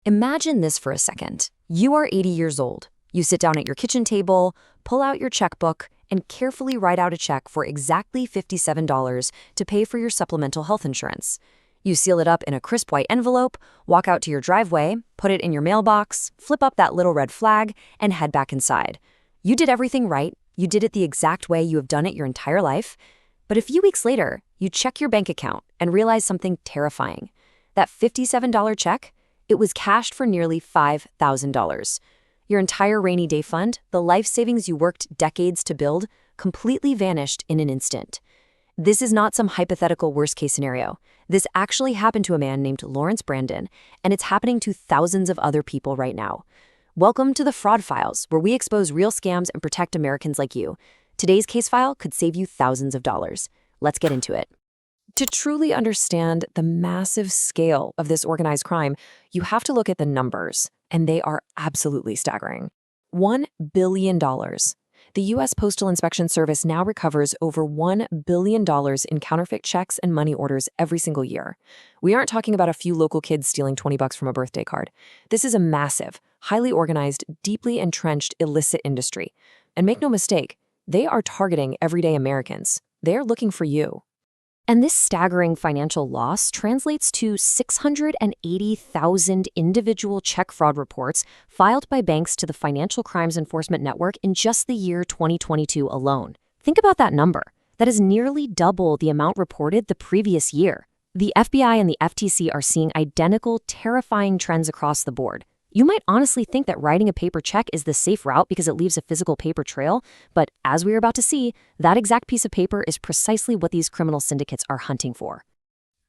Imagine this for a second. You are 80 years old. You sit down at your kitchen table, pull out your checkbook, and carefully write out a check for exactly $57 to pay for your supplemental health insurance. You seal it up in a crisp white envelope, walk out to your driveway, put it in your mailbox, flip up that little red flag, and head back inside. You did everything right. You did it the exact way you have done it your entire life. But a few weeks later, you check your bank account and realize something terrifying. That $57 check, it was cashed for nearly $5,000. Your entire rainy day fund, the life savings you worked decades to build, completely vanished in an instant. This is not some hypothetical worst-case scenario. This actually happened to a man named Lawrence Brandon, and it's happening to thousands of other people right now. Welcome to the Fraud Files, where we expose real scams and protect Americans like you. Today's case file could save you thousands of dollars. Let's get into it. To truly understand the massive scale of this organized crime, you have to look at the numbers, and they are absolutely staggering. $1 billion. The U.S. Postal Inspection Service now recovers over $1 billion in counterfeit checks and money orders every single year. We aren't talking about a few local kids stealing $20 from a birthday card. This is a massive, highly organized, deeply entrenched illicit industry. And make no mistake, they are targeting everyday Americans. They're looking for you. And this staggering financial loss translates to 680,000 individual check fraud reports filed by banks to the Financial Crimes Enforcement Network in just the year 2022 alone. Think about that number. That is nearly double the amount reported the previous year. The FBI and the FTC are seeing identical, terrifying trends across the board. You might honestly think that writing a paper check is the safe route because it leaves a physical paper trail, but as we are about to see, that exact piece of paper is precisely what these criminal syndicates are hunting for.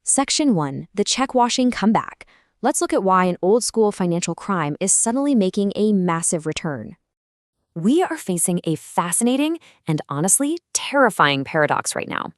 Section 1. The check-washing comeback. Let's look at why an old-school financial crime is suddenly making a massive return. We are facing a fascinating and honestly terrifying paradox right now.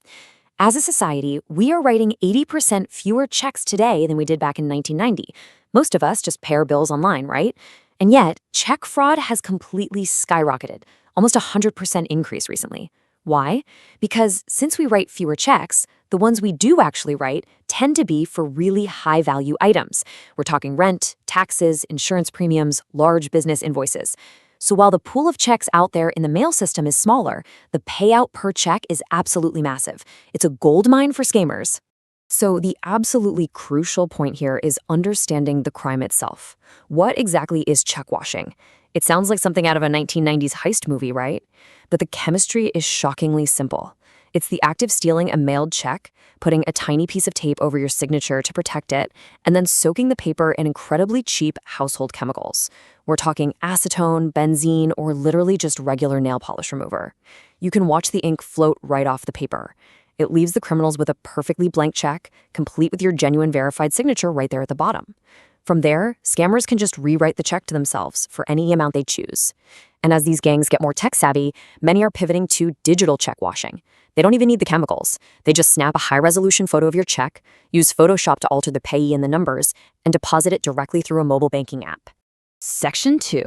As a society, we are writing 80% fewer checks today than we did back in 1990. Most of us just pay our bills online, right? And yet, check fraud has completely skyrocketed, almost a 100% increase recently. Why? Because since we write fewer checks, the ones we do actually write tend to be for really high-value items. We're talking rent, taxes, insurance premiums, large business invoices. So while the pool of checks out there in the mail system is smaller, the payout per check is absolutely massive. It's a gold mine for scammers. So the absolutely crucial point here is understanding the crime itself. What exactly is check washing? It sounds like something out of a 1990s heist movie, right? But the chemistry is shockingly simple. It's the act of stealing a mailed check, putting a tiny piece of tape over your signature to protect it, and then soaking the paper in incredibly cheap household chemicals. We're talking acetone, benzene, or literally just regular nail polish remover. You can watch the ink float right off the paper. It leaves the criminals with a perfectly blank check, complete with your genuine verified signature right there at the bottom. From there, scammers can just rewrite the check to themselves for any amount they choose. And as these gangs get more tech-savvy, many are pivoting to digital check washing. They don't even need the chemicals. They just snap a high-resolution photo of your check, use Photoshop to alter the payee and the numbers, and deposit it directly through a mobile banking app. Section 2.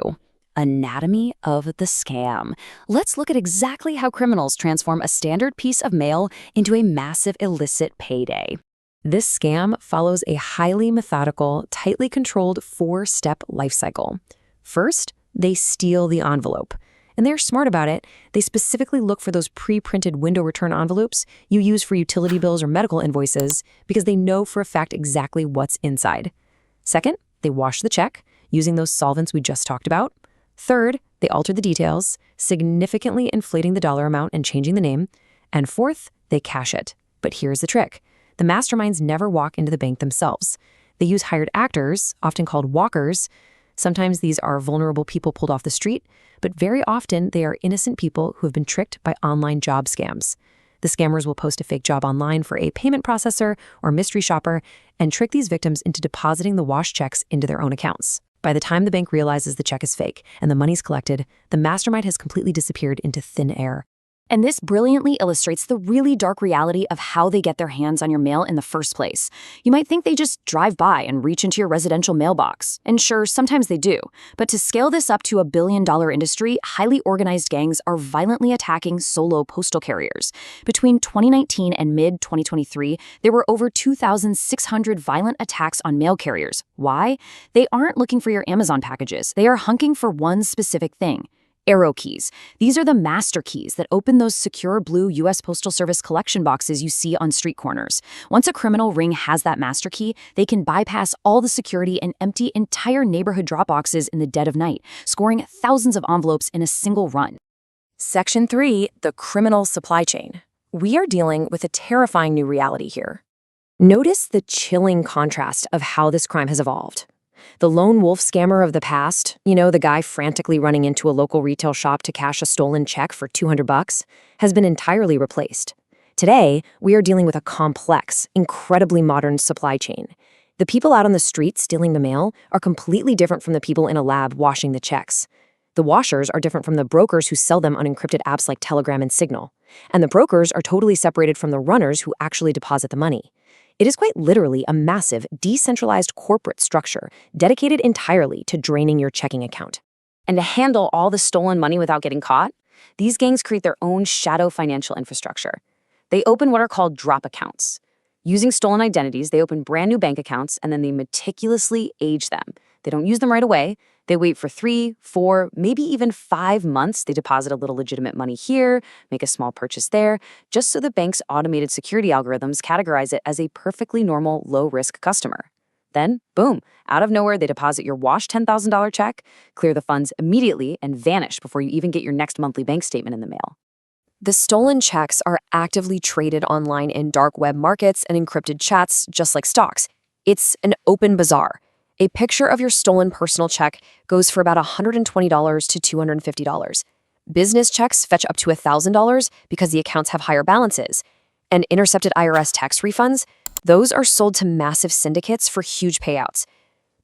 Anatomy of the scam. Let's look at exactly how criminals transform a standard piece of mail into a massive illicit payday. This scam follows a highly methodical, tightly controlled 4-step life cycle. First, they steal the envelope. And they're smart about it. They specifically look for those pre-printed window return envelopes you use for utility bills or medical invoices because they know for a fact exactly what's inside. Second, they wash the check using those solvents we just talked about. Third, they alter the details, significantly inflating the dollar amount and changing the name. And fourth, they cash it. But here's the trick. The masterminds never walk into the bank themselves. They use hired actors, often called walkers. Sometimes these are vulnerable people pulled off the street, but very often they are innocent people who have been tricked by online job scams. The scammers will post a fake job online for a payment processor or mystery shopper and trick these victims into depositing the washed checks into their own accounts. By the time the bank realizes the check is fake and the money's collected, the mastermind has completely disappeared into thin air. And this brilliantly illustrates the really dark reality of how they get their hands on your mail in the first place. You might think they just drive by and reach into your residential mailbox. And sure, sometimes they do. But to scale this up to a billion-dollar industry, highly organized gangs are violently attacking solo postal carriers. Between 2019 and mid-2023, there were over 2,600 violent attacks on mail carriers. Why? They aren't looking for your Amazon packages. They are hunting for one specific thing: arrow keys. These are the master keys that open those secure blue U.S. Postal Service collection boxes you see on street corners. Once a criminal ring has that master key, they can bypass all the security and empty entire neighborhood drop boxes in the dead of night, scoring thousands of envelopes in a single run. Section 3, the criminal supply chain. We are dealing with a terrifying new reality here. Notice the chilling contrast of how this crime has evolved. The lone wolf scammer of the past, the guy frantically running into a local retail shop to cash a stolen check for $200, has been entirely replaced. Today, we are dealing with a complex, incredibly modern supply chain. The people out on the street stealing the mail are completely different from the people in a lab washing the checks. The washers are different from the brokers who sell them on encrypted apps like Telegram and Signal. And the brokers are totally separated from the runners who actually deposit the money. It is quite literally a massive, decentralized corporate structure dedicated entirely to draining your checking account. And to handle all the stolen money without getting caught, these gangs create their own shadow financial infrastructure. They open what are called drop accounts. Using stolen identities, they open brand new bank accounts and then they meticulously age them. They don't use them right away. They wait for 3, 4, maybe even 5 months. They deposit a little legitimate money here, make a small purchase there, just so the bank's automated security algorithms categorize it as a perfectly normal, low-risk customer. Then, boom, out of nowhere, they deposit your washed $10,000 check, clear the funds immediately, and vanish before you even get your next monthly bank statement in the mail. The stolen checks are actively traded online in dark web markets and encrypted chats, just like stocks. It's an open bazaar. A picture of your stolen personal check goes for about $120 to $250. Business checks fetch up to $1,000 because the accounts have higher balances. And intercepted IRS tax refunds, those are sold to massive syndicates for huge payouts.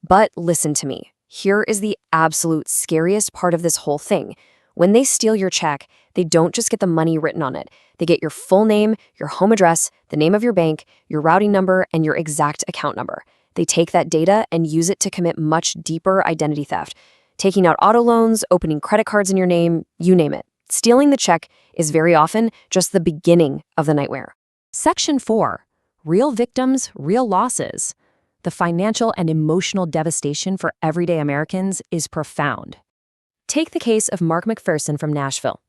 But listen to me. Here is the absolute scariest part of this whole thing. When they steal your check, they don't just get the money written on it. They get your full name, your home address, the name of your bank, your routing number, and your exact account number. They take that data and use it to commit much deeper identity theft, taking out auto loans, opening credit cards in your name, you name it. Stealing the check is very often just the beginning of the nightmare. Section 4, real victims, real losses. The financial and emotional devastation for everyday Americans is profound. Take the case of Mark McPherson from Nashville.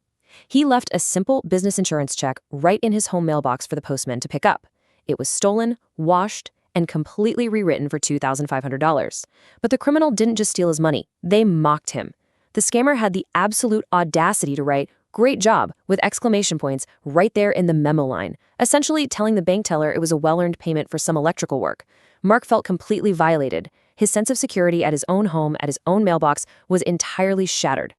He left a simple business insurance check right in his home mailbox for the postman to pick up. It was stolen, washed, and completely rewritten for $2,500. But the criminal didn't just steal his money, they mocked him. The scammer had the absolute audacity to write, "Great job," with exclamation points right there in the memo line, essentially telling the bank teller it was a well-earned payment for some electrical work. Mark felt completely violated. His sense of security at his own home, at his own mailbox, was entirely shattered.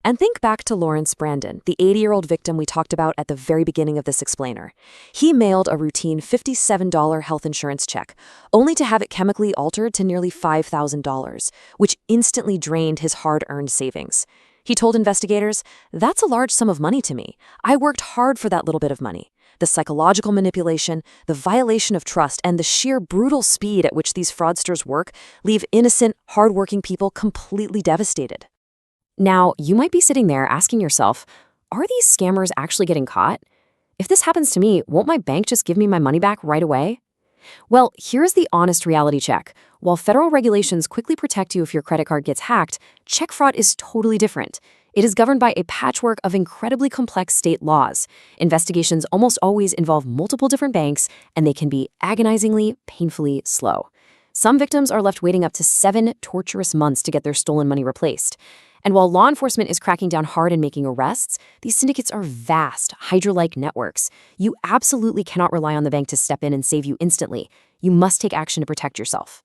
And think back to Lawrence Brandon, the 80-year-old victim we talked about at the very beginning of this explainer. He mailed a routine $57 health insurance check, only to have it chemically altered to nearly $5,000, which instantly drained his hard-earned savings. He told investigators, "That's a large sum of money to me. I worked hard for that little bit of money." The psychological manipulation, the violation of trust, and the sheer brutal speed at which these fraudsters work leave innocent, hard-working people completely devastated. Now, you might be sitting there asking yourself, are these scammers actually getting caught? If this happens to me, won't my bank just give me my money back right away? Well, here's the honest reality check. While federal regulations quickly protect you if your credit card gets hacked, check fraud is totally different. It is governed by a patchwork of incredibly complex state laws. Investigations almost always involve multiple different banks, and they can be agonizingly, painfully slow. Some victims are left waiting up to 7 torturous months to get their stolen money replaced. And while law enforcement is cracking down hard and making arrests, these syndicates are vast, Hydra-like networks. You absolutely cannot rely on the bank to step in and save you instantly. You must take action to protect yourself.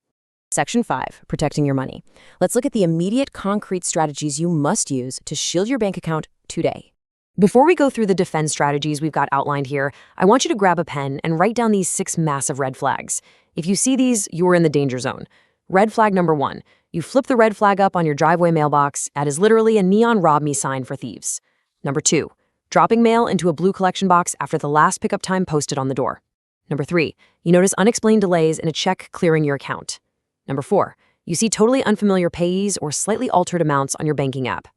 Section 5, protecting your money. Let's look at the immediate concrete strategies you must use to shield your bank account today. Before we go through the defense strategies we've got outlined here, I want you to grab a pen and write down these 6 massive red flags. If you see these, you're in the danger zone. Red flag number 1. You flip the red flag up on your driveway mailbox. That is literally a neon rob me sign for thieves. Number 2. dropping mail into a blue collection box after the last pickup time posted on the door. Number 3, you notice unexplained delays in a check clearing your account. Number 4, you see totally unfamiliar payees or slightly altered amounts on your banking app.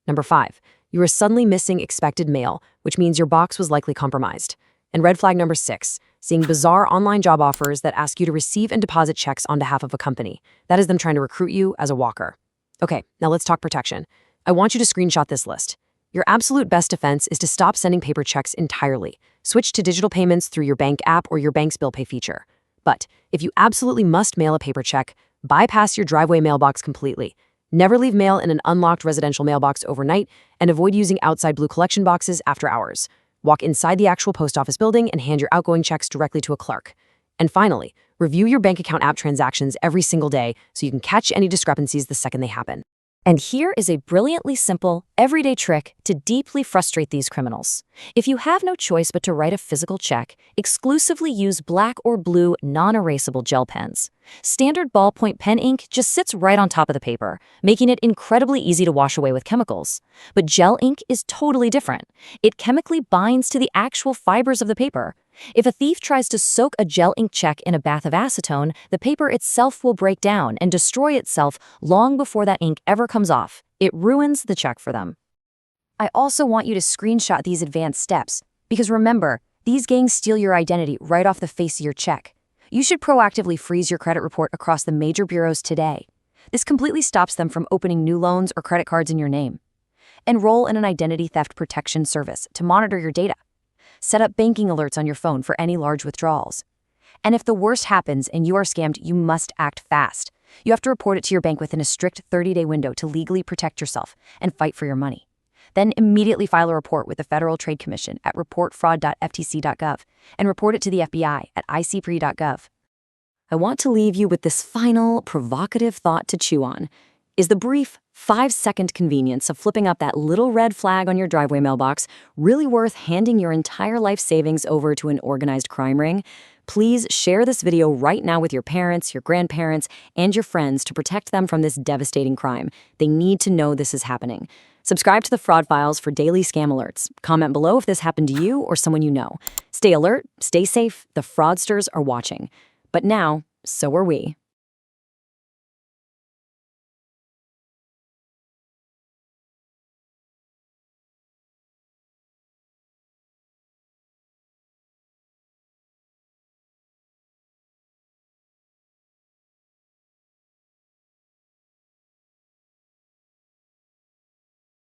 Number 5, you are suddenly missing expected mail, which means your box was likely compromised. And red flag number 6, seeing bizarre online job offers that ask you to receive and deposit checks on behalf of a company. That is them trying to recruit you as a walker. Okay, now let's talk protection. I want you to screenshot this list. Your absolute best defense is to stop sending paper checks entirely. Switch to digital payments through your bank app or your bank's bill pay feature. But if you absolutely must mail a paper check, bypass your driveway mailbox completely. Never leave mail in an unlocked residential mailbox overnight, and avoid using outside blue collection boxes after hours. Walk inside the actual post office building and hand your outgoing checks directly to a clerk. And finally, review your bank account app transactions every single day so you can catch any discrepancies the second they happen. And here is a brilliantly simple, everyday trick to deeply frustrate these criminals. If you have no choice but to write a physical check, exclusively use black or blue non-erasable gel pens. Standard ballpoint pen ink just sits right on top of the paper, making it incredibly easy to wash away with chemicals. But gel ink is totally different. It chemically binds to the actual fibers of the paper. If a thief tries to soak a gel ink check in a bath of acetone, the paper itself will break down and destroy itself long before that ink ever comes off. It ruins the check for them. I also want you to screenshot these advanced steps, because remember, these gangs steal your identity right off the face of your check. You should proactively freeze your credit report across the major bureaus today. This completely stops them from opening new loans or credit cards in your name. Enroll in an identity theft protection service to monitor your data. Set up banking alerts on your phone for any large withdrawals. And if the worst happens and you are scammed, you must act fast. You have to report it to your bank within a strict 30-day window to legally protect yourself and fight for your money. Then immediately file a report with the Federal Trade Commission at reportfraud.ftc.gov and report it to the FBI at icpre.gov. I want to leave you with this final, provocative thought to chew on. Is the brief 5-second convenience of flipping up that little red flag on your driveway mailbox really worth handing your entire life savings over to an organized crime ring? Please share this video right now with your parents, your grandparents, and your friends to protect them from this devastating crime. They need to know this is happening. Subscribe to the Fraud Files for daily scam alerts. Comment below if this happened to you or someone you know. Stay alert, stay safe, the fraudsters are watching. But now, so are we.